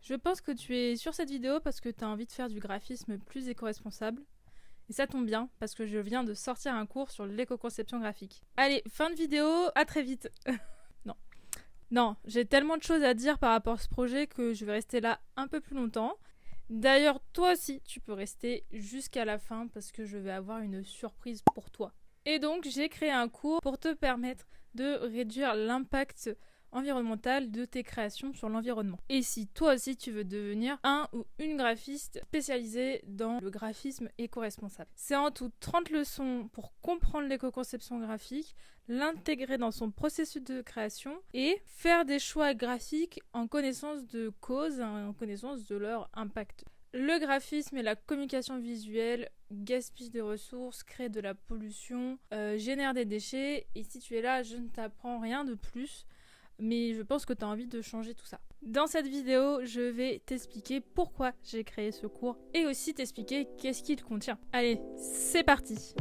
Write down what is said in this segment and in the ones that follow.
Je pense que tu es sur cette vidéo parce que tu as envie de faire du graphisme plus éco-responsable. Et ça tombe bien parce que je viens de sortir un cours sur l'éco-conception graphique. Allez, fin de vidéo, à très vite. Non. Non, j'ai tellement de choses à dire par rapport à ce projet que je vais rester là un peu plus longtemps. D'ailleurs, toi aussi, tu peux rester jusqu'à la fin parce que je vais avoir une surprise pour toi. Et donc, j'ai créé un cours pour te permettre de réduire l'impact environnemental de tes créations sur l'environnement. Et si toi aussi tu veux devenir un ou une graphiste spécialisée dans le graphisme éco-responsable. C'est en tout 30 leçons pour comprendre l'éco-conception graphique, l'intégrer dans son processus de création et faire des choix graphiques en connaissance de cause, en connaissance de leur impact. Le graphisme et la communication visuelle gaspillent des ressources, créent de la pollution, génèrent des déchets. Et si tu es là, je ne t'apprends rien de plus, mais je pense que tu as envie de changer tout ça. Dans cette vidéo, je vais t'expliquer pourquoi j'ai créé ce cours et aussi t'expliquer qu'est-ce qu'il contient. Allez, c'est parti!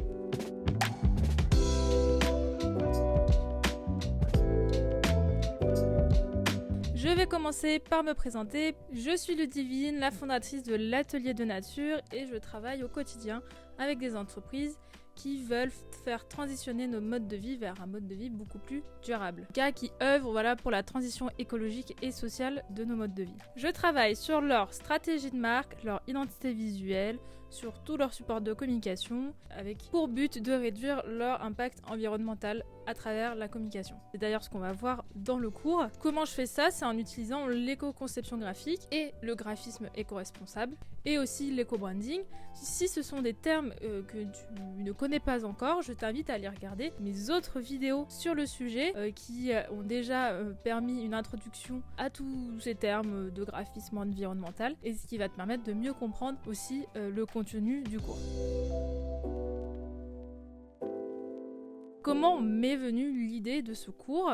Je vais commencer par me présenter. Je suis Ludivine, la fondatrice de l'Atelier de Nature et je travaille au quotidien avec des entreprises qui veulent faire transitionner nos modes de vie vers un mode de vie beaucoup plus durable. Qui œuvrent pour la transition écologique et sociale de nos modes de vie. Je travaille sur leur stratégie de marque, leur identité visuelle, sur tout leur support de communication, avec pour but de réduire leur impact environnemental à travers la communication. C'est d'ailleurs ce qu'on va voir dans le cours. Comment je fais ça? C'est en utilisant l'éco-conception graphique et le graphisme éco-responsable et aussi l'éco-branding. Si ce sont des termes que tu ne connais pas encore, je t'invite à aller regarder mes autres vidéos sur le sujet qui ont déjà permis une introduction à tous ces termes de graphisme environnemental et ce qui va te permettre de mieux comprendre aussi le contenu du cours. Comment m'est venue l'idée de ce cours?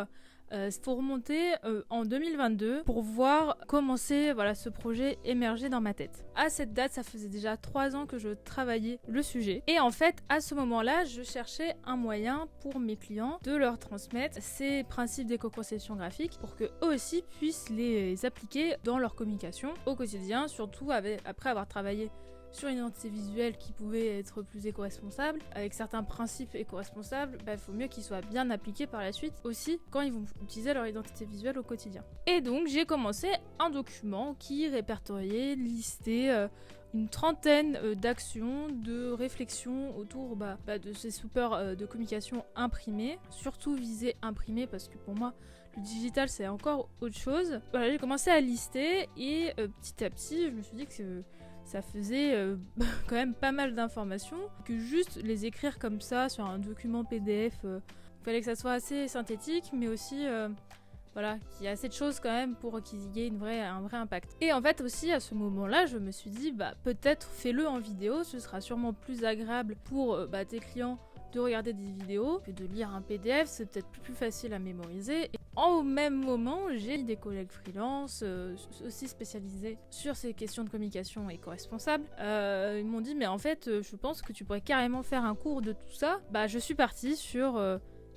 Faut remonter en 2022 pour voir commencer ce projet émerger dans ma tête. À cette date, ça faisait déjà 3 ans que je travaillais le sujet. Et en fait, à ce moment-là, je cherchais un moyen pour mes clients de leur transmettre ces principes d'éco-conception graphique pour qu'eux aussi puissent les appliquer dans leur communication au quotidien, surtout après avoir travaillé sur une identité visuelle qui pouvait être plus éco-responsable, avec certains principes éco-responsables, il faut mieux qu'ils soient bien appliqués par la suite aussi quand ils vont utiliser leur identité visuelle au quotidien. Et donc j'ai commencé un document qui répertoriait, listait une trentaine d'actions, de réflexions autour de ces supports de communication imprimés, surtout visés imprimés parce que pour moi le digital c'est encore autre chose. J'ai commencé à lister et petit à petit je me suis dit que ça faisait quand même pas mal d'informations, que juste les écrire comme ça sur un document PDF, il fallait que ça soit assez synthétique, mais aussi qu'il y ait assez de choses quand même pour qu'il y ait un vrai impact. Et en fait aussi à ce moment-là, je me suis dit peut-être fais-le en vidéo, ce sera sûrement plus agréable pour tes clients de regarder des vidéos que de lire un PDF, c'est peut-être plus facile à mémoriser. Et au même moment, j'ai des collègues freelance aussi spécialisés sur ces questions de communication éco-responsable. Ils m'ont dit mais en fait je pense que tu pourrais carrément faire un cours de tout ça. Je suis partie sur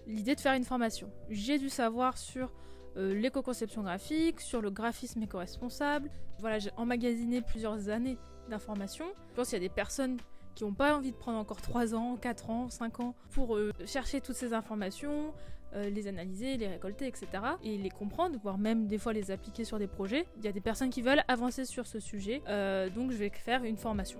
l'idée de faire une formation. J'ai du savoir sur l'éco-conception graphique, sur le graphisme éco-responsable. J'ai emmagasiné plusieurs années d'informations. Je pense qu'il y a des personnes qui n'ont pas envie de prendre encore 3 ans, 4 ans, 5 ans pour chercher toutes ces informations, les analyser, les récolter, etc. et les comprendre, voire même des fois les appliquer sur des projets. Il y a des personnes qui veulent avancer sur ce sujet, donc je vais faire une formation.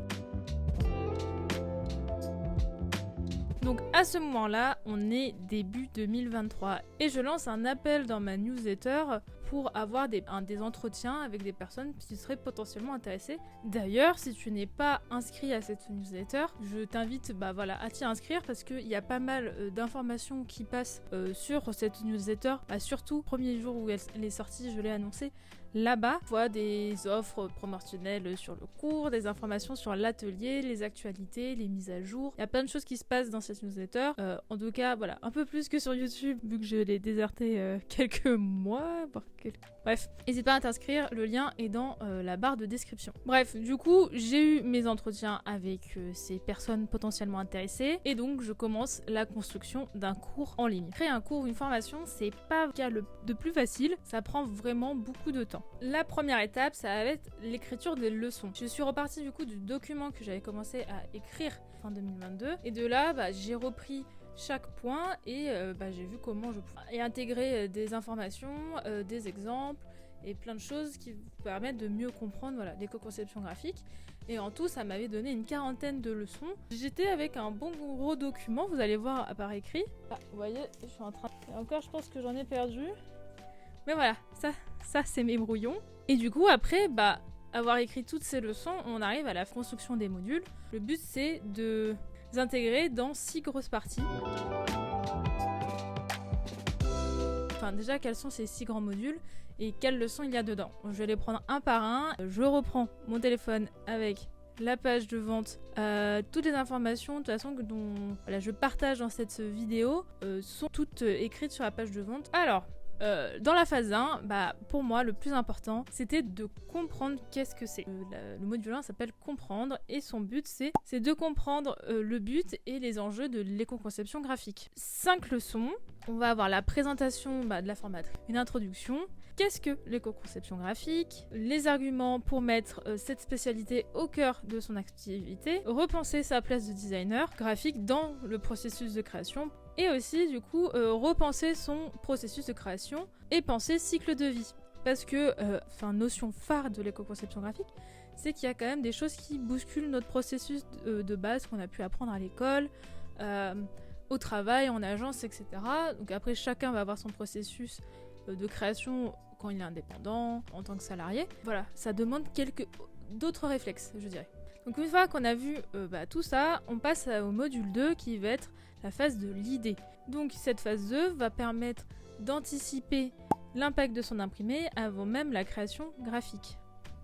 Donc à ce moment-là, on est début 2023 et je lance un appel dans ma newsletter pour avoir des entretiens avec des personnes qui seraient potentiellement intéressées. D'ailleurs, si tu n'es pas inscrit à cette newsletter, je t'invite à t'y inscrire parce qu'il y a pas mal d'informations qui passent sur cette newsletter. Surtout, le premier jour où elle est sortie, je l'ai annoncé. Là-bas, on voit des offres promotionnelles sur le cours, des informations sur l'atelier, les actualités, les mises à jour. Il y a plein de choses qui se passent dans cette newsletter. En tout cas, un peu plus que sur YouTube, vu que je l'ai déserté quelques mois, voire Bref, n'hésite pas à t'inscrire, le lien est dans la barre de description. Bref, du coup, j'ai eu mes entretiens avec ces personnes potentiellement intéressées et donc je commence la construction d'un cours en ligne. Créer un cours ou une formation, c'est pas le cas de plus facile, ça prend vraiment beaucoup de temps. La première étape, ça va être l'écriture des leçons. Je suis repartie du coup du document que j'avais commencé à écrire fin 2022 et de là, j'ai repris chaque point et j'ai vu comment je pouvais intégrer des informations, des exemples et plein de choses qui vous permettent de mieux comprendre l'éco-conception graphique. Et en tout, ça m'avait donné une 40aine de leçons. J'étais avec un bon gros document, vous allez voir par écrit. Ah, vous voyez, je suis en train... Et encore, je pense que j'en ai perdu. Mais voilà, ça c'est mes brouillons. Et du coup, après, avoir écrit toutes ces leçons, on arrive à la construction des modules. Le but, c'est de les intégrer dans 6 grosses parties. Enfin, déjà, quels sont ces 6 grands modules et quelles leçons il y a dedans. Je vais les prendre un par un. Je reprends mon téléphone avec la page de vente. Toutes les informations, de toute façon, dont je partage dans cette vidéo, sont toutes écrites sur la page de vente. Alors, dans la phase 1, pour moi, le plus important, c'était de comprendre qu'est-ce que c'est. Le module 1 s'appelle comprendre et son but, c'est de comprendre le but et les enjeux de l'éco-conception graphique. 5 leçons. On va avoir la présentation de la formatrice, une introduction. Qu'est-ce que l'éco-conception graphique? Les arguments pour mettre cette spécialité au cœur de son activité. Repenser sa place de designer graphique dans le processus de création. Et aussi, du coup, repenser son processus de création et penser cycle de vie. Parce que, notion phare de l'éco-conception graphique, c'est qu'il y a quand même des choses qui bousculent notre processus de base qu'on a pu apprendre à l'école, au travail, en agence, etc. Donc après, chacun va avoir son processus de création quand il est indépendant, en tant que salarié. Voilà, ça demande d'autres réflexes, je dirais. Donc une fois qu'on a vu tout ça, on passe au module 2 qui va être la phase de l'idée. Donc cette phase 2 va permettre d'anticiper l'impact de son imprimé avant même la création graphique.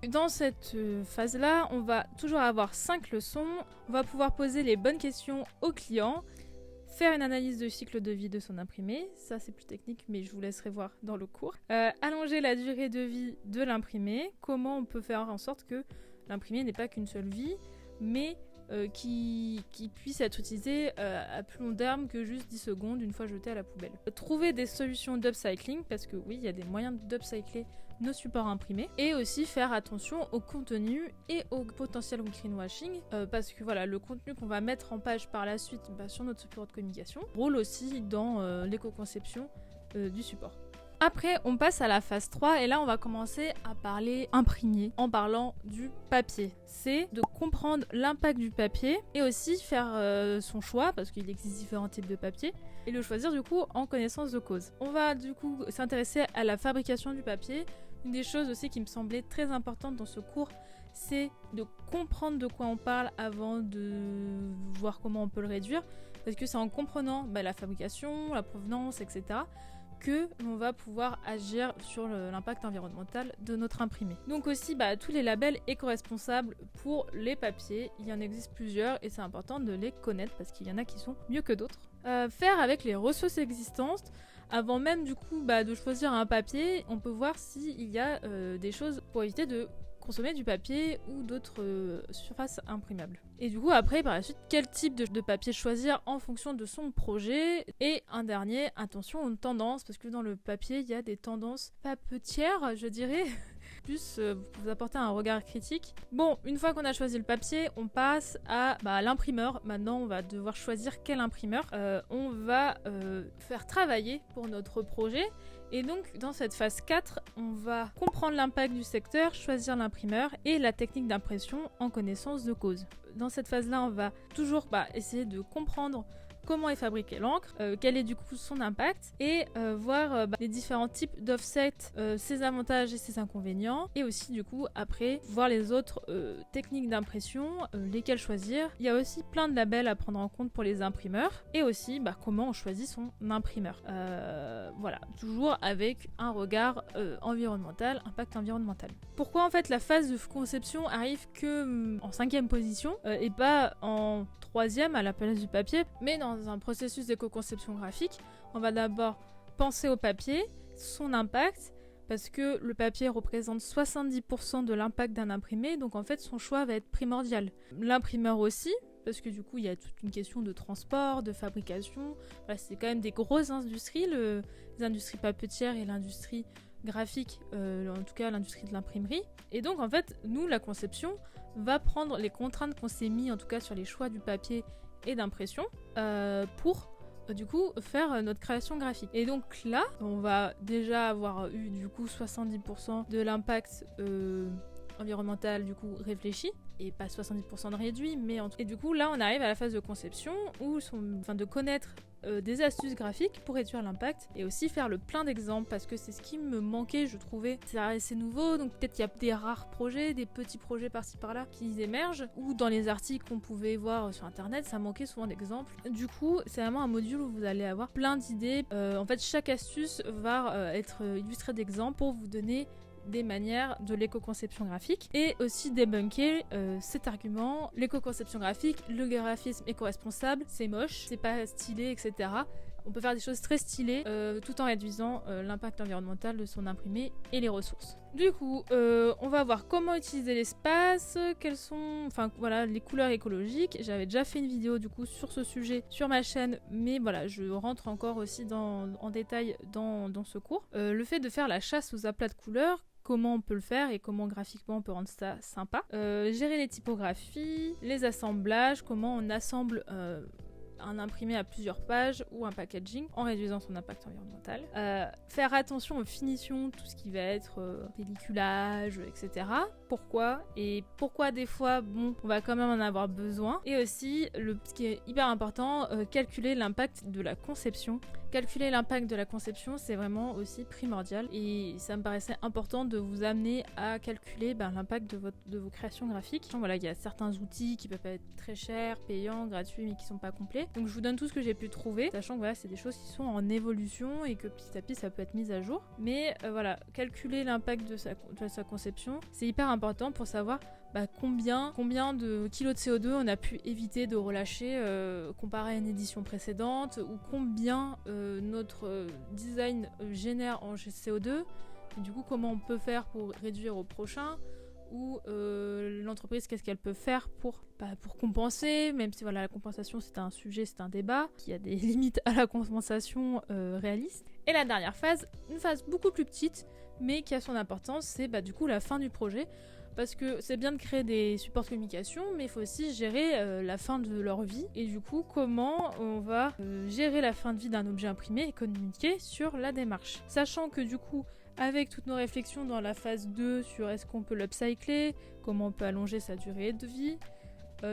Dans cette phase-là, on va toujours avoir 5 leçons. On va pouvoir poser les bonnes questions au client, faire une analyse de cycle de vie de son imprimé, ça c'est plus technique mais je vous laisserai voir dans le cours. Allonger la durée de vie de l'imprimé, comment on peut faire en sorte que l'imprimé n'ait pas qu'une seule vie, mais qui puisse être utilisé à plus long terme que juste 10 secondes une fois jeté à la poubelle. Trouver des solutions d'upcycling, parce que oui, il y a des moyens d'upcycler nos supports imprimés, et aussi faire attention au contenu et au potentiel greenwashing, parce que voilà, le contenu qu'on va mettre en page par la suite sur notre support de communication roule aussi dans l'éco-conception du support. Après, on passe à la phase 3 et là, on va commencer à parler imprégné en parlant du papier. C'est de comprendre l'impact du papier et aussi faire son choix parce qu'il existe différents types de papier et le choisir du coup en connaissance de cause. On va du coup s'intéresser à la fabrication du papier. Une des choses aussi qui me semblait très importante dans ce cours, c'est de comprendre de quoi on parle avant de voir comment on peut le réduire parce que c'est en comprenant la fabrication, la provenance, etc. que l'on va pouvoir agir sur l'impact environnemental de notre imprimé. Donc aussi tous les labels éco-responsables pour les papiers, il y en existe plusieurs et c'est important de les connaître parce qu'il y en a qui sont mieux que d'autres. Faire avec les ressources existantes, avant même du coup de choisir un papier, on peut voir s'il y a des choses pour éviter de consommer du papier ou d'autres surfaces imprimables. Et du coup après par la suite quel type de papier choisir en fonction de son projet. Et un dernier, attention aux tendances parce que dans le papier il y a des tendances papetières je dirais. Plus vous apporter un regard critique. Bon, une fois qu'on a choisi le papier, on passe à l'imprimeur. Maintenant, on va devoir choisir quel imprimeur on va faire travailler pour notre projet. Et donc, dans cette phase 4, on va comprendre l'impact du secteur, choisir l'imprimeur et la technique d'impression en connaissance de cause. Dans cette phase-là, on va toujours essayer de comprendre comment est fabriquée l'encre, quel est du coup son impact et voir les différents types d'offset, ses avantages et ses inconvénients et aussi du coup après voir les autres techniques d'impression, lesquelles choisir. Il y a aussi plein de labels à prendre en compte pour les imprimeurs et aussi comment on choisit son imprimeur. Voilà, toujours avec un regard environnemental, impact environnemental. Pourquoi en fait la phase de conception arrive que en 5e position et pas en 3e à la place du papier, mais dans un processus d'éco-conception graphique, on va d'abord penser au papier, son impact, parce que le papier représente 70% de l'impact d'un imprimé, donc en fait son choix va être primordial. L'imprimeur aussi, parce que du coup il y a toute une question de transport, de fabrication, voilà, c'est quand même des grosses industries, les industries papetières et l'industrie graphique, en tout cas l'industrie de l'imprimerie. Et donc en fait, nous, la conception va prendre les contraintes qu'on s'est mis en tout cas sur les choix du papier et d'impression pour du coup faire notre création graphique. Et donc là, on va déjà avoir eu du coup 70% de l'impact environnemental du coup réfléchi et pas 70% de réduit, mais et du coup là on arrive à la phase de conception où de connaître des astuces graphiques pour réduire l'impact et aussi faire le plein d'exemples parce que c'est ce qui me manquait, je trouvais. C'est assez nouveau, donc peut-être qu'il y a des rares projets, des petits projets par-ci par-là qui émergent, ou dans les articles qu'on pouvait voir sur internet, ça manquait souvent d'exemples. Du coup, c'est vraiment un module où vous allez avoir plein d'idées. En fait, chaque astuce va être illustrée d'exemples pour vous donner des manières de l'éco-conception graphique et aussi débunker cet argument. L'éco-conception graphique, le graphisme éco-responsable, c'est moche, c'est pas stylé, etc. On peut faire des choses très stylées tout en réduisant l'impact environnemental de son imprimé et les ressources. Du coup, on va voir comment utiliser l'espace, quelles sont les couleurs écologiques. J'avais déjà fait une vidéo du coup sur ce sujet sur ma chaîne, mais voilà, je rentre encore aussi en détail dans ce cours. Le fait de faire la chasse aux aplats de couleurs, comment on peut le faire et comment graphiquement on peut rendre ça sympa. Gérer les typographies, les assemblages, comment on assemble un imprimé à plusieurs pages ou un packaging en réduisant son impact environnemental. Faire attention aux finitions, tout ce qui va être pelliculage, etc. Pourquoi des fois, on va quand même en avoir besoin. Et aussi, ce qui est hyper important, calculer l'impact de la conception. Calculer l'impact de la conception, c'est vraiment aussi primordial. Et ça me paraissait important de vous amener à calculer l'impact de vos créations graphiques. Voilà, il y a certains outils qui peuvent être très chers, payants, gratuits, mais qui sont pas complets. Donc je vous donne tout ce que j'ai pu trouver, sachant que voilà, c'est des choses qui sont en évolution et que petit à petit ça peut être mis à jour. Mais calculer l'impact de sa conception, c'est hyper important pour savoir combien de kilos de CO2 on a pu éviter de relâcher comparé à une édition précédente, ou combien notre design génère en CO2, et du coup comment on peut faire pour réduire au prochain, ou l'entreprise qu'est-ce qu'elle peut faire pour compenser, même si la compensation c'est un sujet, c'est un débat, qu'il y a des limites à la compensation réaliste. Et la dernière phase, une phase beaucoup plus petite mais qui a son importance, c'est du coup la fin du projet. Parce que c'est bien de créer des supports de communication, mais il faut aussi gérer la fin de leur vie. Et du coup, comment on va gérer la fin de vie d'un objet imprimé et communiquer sur la démarche. Sachant que du coup, avec toutes nos réflexions dans la phase 2 sur est-ce qu'on peut l'upcycler, comment on peut allonger sa durée de vie,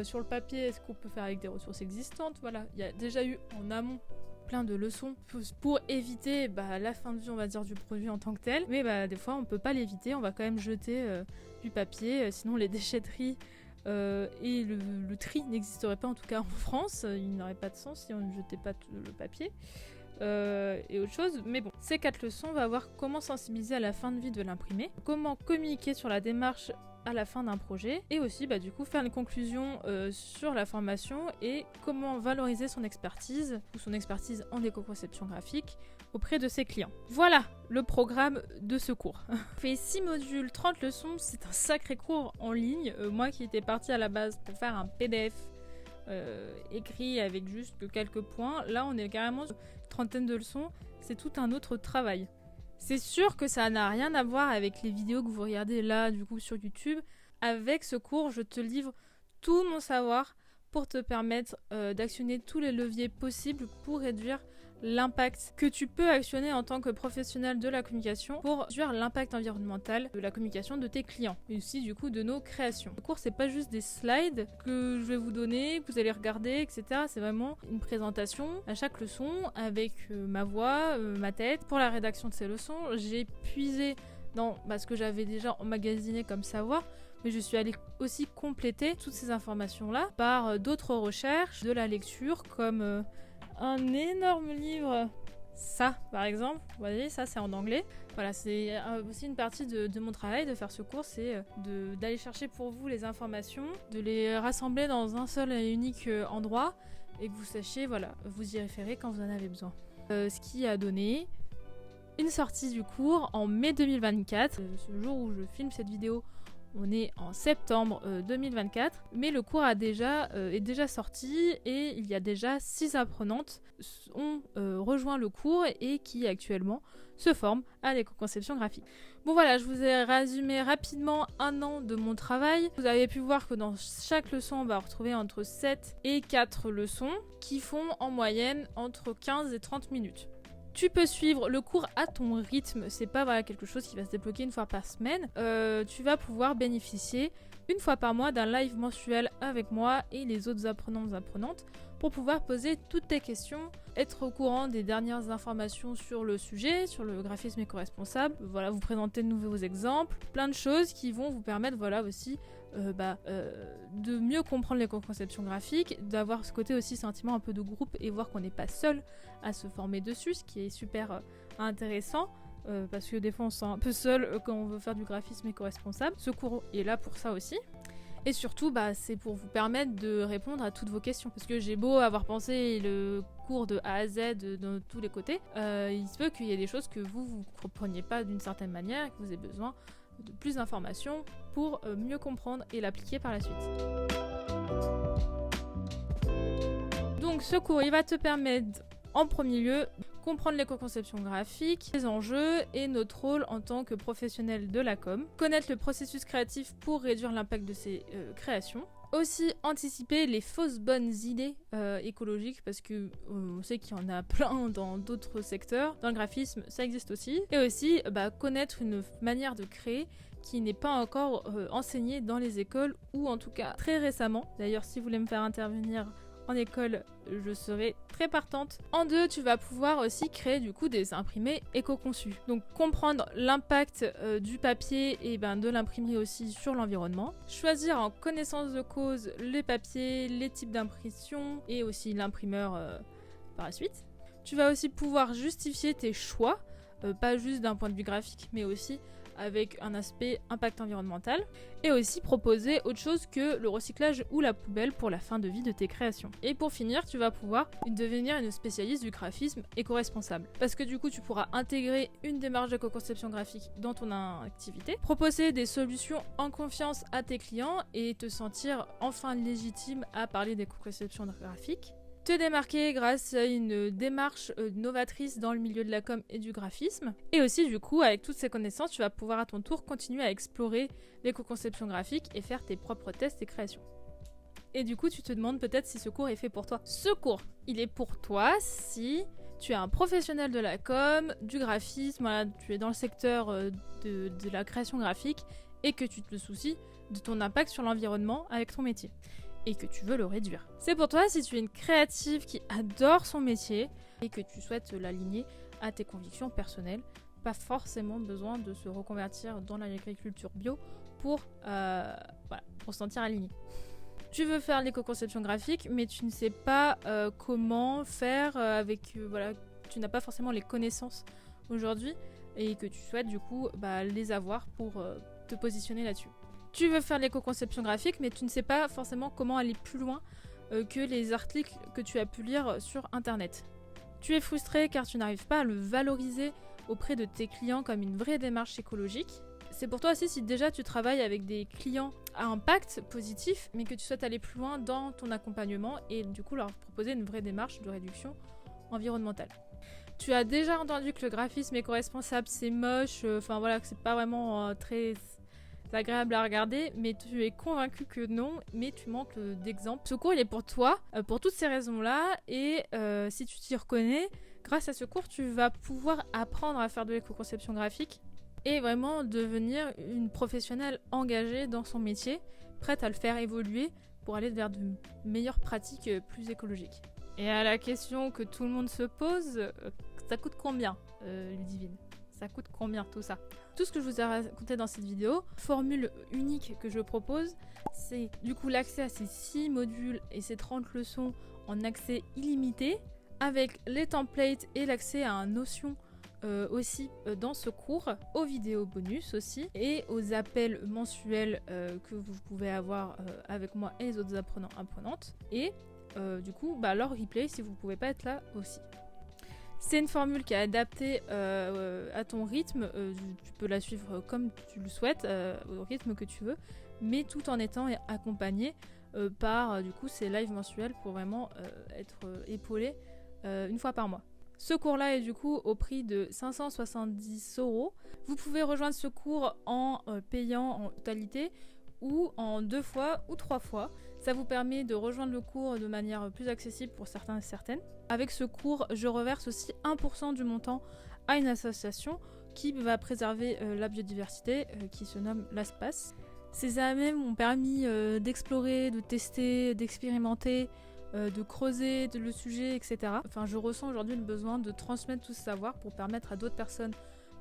sur le papier, est-ce qu'on peut faire avec des ressources existantes, voilà. Il y a déjà eu en amont plein de leçons pour éviter la fin de vie, on va dire, du produit en tant que tel. Mais des fois, on peut pas l'éviter, on va quand même jeter du papier, sinon les déchetteries et le tri n'existeraient pas, en tout cas en France. Il n'aurait pas de sens si on ne jetait pas tout le papier. Et autre chose, mais bon, ces 4 leçons, on va voir comment sensibiliser à la fin de vie de l'imprimé, comment communiquer sur la démarche à la fin d'un projet, et aussi du coup faire une conclusion sur la formation et comment valoriser son expertise ou son expertise en éco-conception graphique auprès de ses clients. Voilà le programme de ce cours. On fait 6 modules, 30 leçons, c'est un sacré cours en ligne. Moi qui étais partie à la base pour faire un PDF écrit avec juste quelques points, là on est carrément sur une trentaine de leçons, c'est tout un autre travail. C'est sûr que ça n'a rien à voir avec les vidéos que vous regardez là du coup sur YouTube. Avec ce cours, je te livre tout mon savoir pour te permettre d'actionner tous les leviers possibles pour réduire l'impact que tu peux actionner en tant que professionnel de la communication pour réduire l'impact environnemental de la communication de tes clients et aussi du coup de nos créations. Le cours, c'est pas juste des slides que je vais vous donner, que vous allez regarder, etc. C'est vraiment une présentation à chaque leçon avec ma voix, ma tête. Pour la rédaction de ces leçons, j'ai puisé dans ce que j'avais déjà emmagasiné comme savoir, mais je suis allée aussi compléter toutes ces informations-là par d'autres recherches, de la lecture, comme un énorme livre, ça par exemple, vous voyez, ça c'est en anglais. Voilà, c'est aussi une partie de mon travail de faire ce cours, c'est d'aller chercher pour vous les informations, de les rassembler dans un seul et unique endroit, et que vous sachiez, vous y référer quand vous en avez besoin. Ce qui a donné une sortie du cours en mai 2024. Ce jour où je filme cette vidéo, on est en septembre 2024, mais le cours est déjà sorti et il y a déjà 6 apprenantes ont rejoint le cours et qui actuellement se forment à l'éco-conception graphique. Bon voilà, je vous ai résumé rapidement 1 an de mon travail. Vous avez pu voir que dans chaque leçon, on va retrouver entre 7 et 4 leçons qui font en moyenne entre 15 et 30 minutes. Tu peux suivre le cours à ton rythme, c'est pas quelque chose qui va se débloquer une fois par semaine. Tu vas pouvoir bénéficier une fois par mois d'un live mensuel avec moi et les autres apprenants et apprenantes pour pouvoir poser toutes tes questions, être au courant des dernières informations sur le sujet, sur le graphisme éco-responsable, voilà, vous présenter de nouveaux exemples, plein de choses qui vont vous permettre aussi de mieux comprendre l'éco-conception graphique, d'avoir ce côté aussi sentiment un peu de groupe et voir qu'on n'est pas seul à se former dessus, ce qui est super intéressant. Parce que des fois on se sent un peu seul quand on veut faire du graphisme éco-responsable. Ce cours est là pour ça aussi. Et surtout, c'est pour vous permettre de répondre à toutes vos questions. Parce que j'ai beau avoir pensé le cours de A à Z de tous les côtés, il se peut qu'il y ait des choses que vous ne compreniez pas d'une certaine manière, que vous ayez besoin de plus d'informations pour mieux comprendre et l'appliquer par la suite. Donc ce cours, il va te permettre en premier lieu comprendre l'éco-conception graphique, les enjeux et notre rôle en tant que professionnel de la com, connaître le processus créatif pour réduire l'impact de ses créations, aussi anticiper les fausses bonnes idées écologiques parce que on sait qu'il y en a plein dans d'autres secteurs, dans le graphisme ça existe aussi, et aussi connaître une manière de créer qui n'est pas encore enseignée dans les écoles ou en tout cas très récemment. D'ailleurs si vous voulez me faire intervenir en école, je serai très partante. En 2, tu vas pouvoir aussi créer du coup des imprimés éco-conçus. Donc comprendre l'impact du papier et de l'imprimerie aussi sur l'environnement. Choisir en connaissance de cause les papiers, les types d'impression et aussi l'imprimeur par la suite. Tu vas aussi pouvoir justifier tes choix, pas juste d'un point de vue graphique, mais aussi avec un aspect impact environnemental, et aussi proposer autre chose que le recyclage ou la poubelle pour la fin de vie de tes créations. Et pour finir, tu vas pouvoir devenir une spécialiste du graphisme éco-responsable. Parce que du coup, tu pourras intégrer une démarche d'éco-conception graphique dans ton activité, proposer des solutions en confiance à tes clients et te sentir enfin légitime à parler d'éco-conception graphique. Te démarquer grâce à une démarche novatrice dans le milieu de la com et du graphisme. Et aussi, du coup, avec toutes ces connaissances, tu vas pouvoir à ton tour continuer à explorer l'éco-conception graphique et faire tes propres tests et créations. Et du coup, tu te demandes peut-être si ce cours est fait pour toi. Ce cours, il est pour toi si tu es un professionnel de la com, du graphisme, tu es dans le secteur de la création graphique et que tu te soucies de ton impact sur l'environnement avec ton métier. Et que tu veux le réduire. C'est pour toi si tu es une créative qui adore son métier et que tu souhaites l'aligner à tes convictions personnelles. Pas forcément besoin de se reconvertir dans l'agriculture bio pour se sentir aligné. Tu veux faire l'éco-conception graphique, mais tu ne sais pas comment faire tu n'as pas forcément les connaissances aujourd'hui et que tu souhaites du coup les avoir pour te positionner là-dessus. Tu veux faire l'éco-conception graphique, mais tu ne sais pas forcément comment aller plus loin que les articles que tu as pu lire sur Internet. Tu es frustré car tu n'arrives pas à le valoriser auprès de tes clients comme une vraie démarche écologique. C'est pour toi aussi si déjà tu travailles avec des clients à impact positif, mais que tu souhaites aller plus loin dans ton accompagnement et du coup leur proposer une vraie démarche de réduction environnementale. Tu as déjà entendu que le graphisme éco-responsable c'est moche, que c'est pas vraiment très agréable à regarder, mais tu es convaincu que non, mais tu manques d'exemples. Ce cours il est pour toi, pour toutes ces raisons-là, et si tu t'y reconnais, grâce à ce cours, tu vas pouvoir apprendre à faire de l'éco-conception graphique et vraiment devenir une professionnelle engagée dans son métier, prête à le faire évoluer pour aller vers de meilleures pratiques plus écologiques. Et à la question que tout le monde se pose, ça coûte combien, Ludivine ? Ça coûte combien tout ça ? Tout ce que je vous ai raconté dans cette vidéo, formule unique que je propose, c'est du coup l'accès à ces 6 modules et ces 30 leçons en accès illimité, avec les templates et l'accès à un Notion aussi dans ce cours, aux vidéos bonus aussi, et aux appels mensuels que vous pouvez avoir avec moi et les autres apprenants apprenantes, et du coup leur replay si vous ne pouvez pas être là aussi. C'est une formule qui est adaptée à ton rythme. Tu peux la suivre comme tu le souhaites, au rythme que tu veux, mais tout en étant accompagné par du coup ces lives mensuels pour vraiment être épaulé une fois par mois. Ce cours-là est du coup au prix de 570 €. Vous pouvez rejoindre ce cours en payant en totalité ou en 2 fois ou 3 fois. Ça vous permet de rejoindre le cours de manière plus accessible pour certains et certaines. Avec ce cours, je reverse aussi 1% du montant à une association qui va préserver la biodiversité qui se nomme l'ASPAS. Ces AMM m'ont permis d'explorer, de tester, d'expérimenter, de creuser le sujet, etc. Enfin, je ressens aujourd'hui le besoin de transmettre tout ce savoir pour permettre à d'autres personnes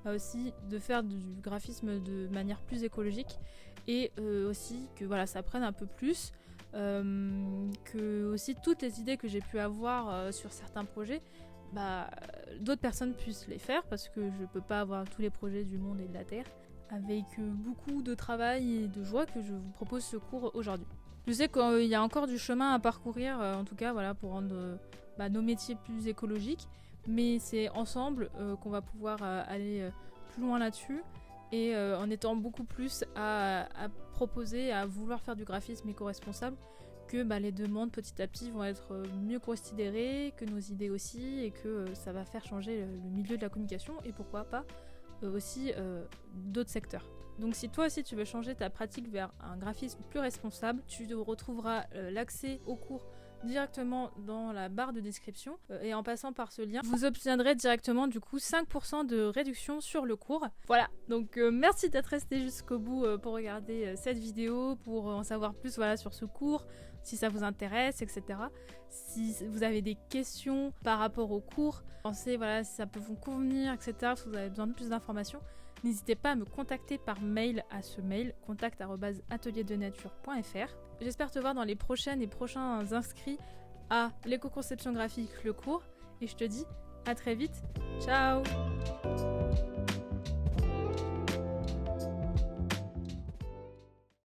aussi de faire du graphisme de manière plus écologique et aussi que voilà, ça prenne un peu plus, que aussi toutes les idées que j'ai pu avoir sur certains projets, d'autres personnes puissent les faire parce que je peux pas avoir tous les projets du monde et de la Terre. Avec beaucoup de travail et de joie que je vous propose ce cours aujourd'hui. Je sais qu'il y a encore du chemin à parcourir, en tout cas voilà, pour rendre nos métiers plus écologiques, mais c'est ensemble qu'on va pouvoir aller plus loin là-dessus et en étant beaucoup plus à proposer, à vouloir faire du graphisme éco-responsable, que les demandes petit à petit vont être mieux considérées, que nos idées aussi, et que ça va faire changer le milieu de la communication et pourquoi pas aussi d'autres secteurs. Donc si toi aussi tu veux changer ta pratique vers un graphisme plus responsable, tu retrouveras l'accès au cours directement dans la barre de description et en passant par ce lien, vous obtiendrez directement du coup 5% de réduction sur le cours. Voilà, donc merci d'être resté jusqu'au bout pour regarder cette vidéo, pour en savoir plus sur ce cours, si ça vous intéresse, etc. Si vous avez des questions par rapport au cours, pensez si ça peut vous convenir, etc. Si vous avez besoin de plus d'informations, n'hésitez pas à me contacter par mail à ce mail, contact@atelierdenature.fr. J'espère te voir dans les prochaines et prochains inscrits à l'éco-conception graphique, le cours, et je te dis à très vite. Ciao!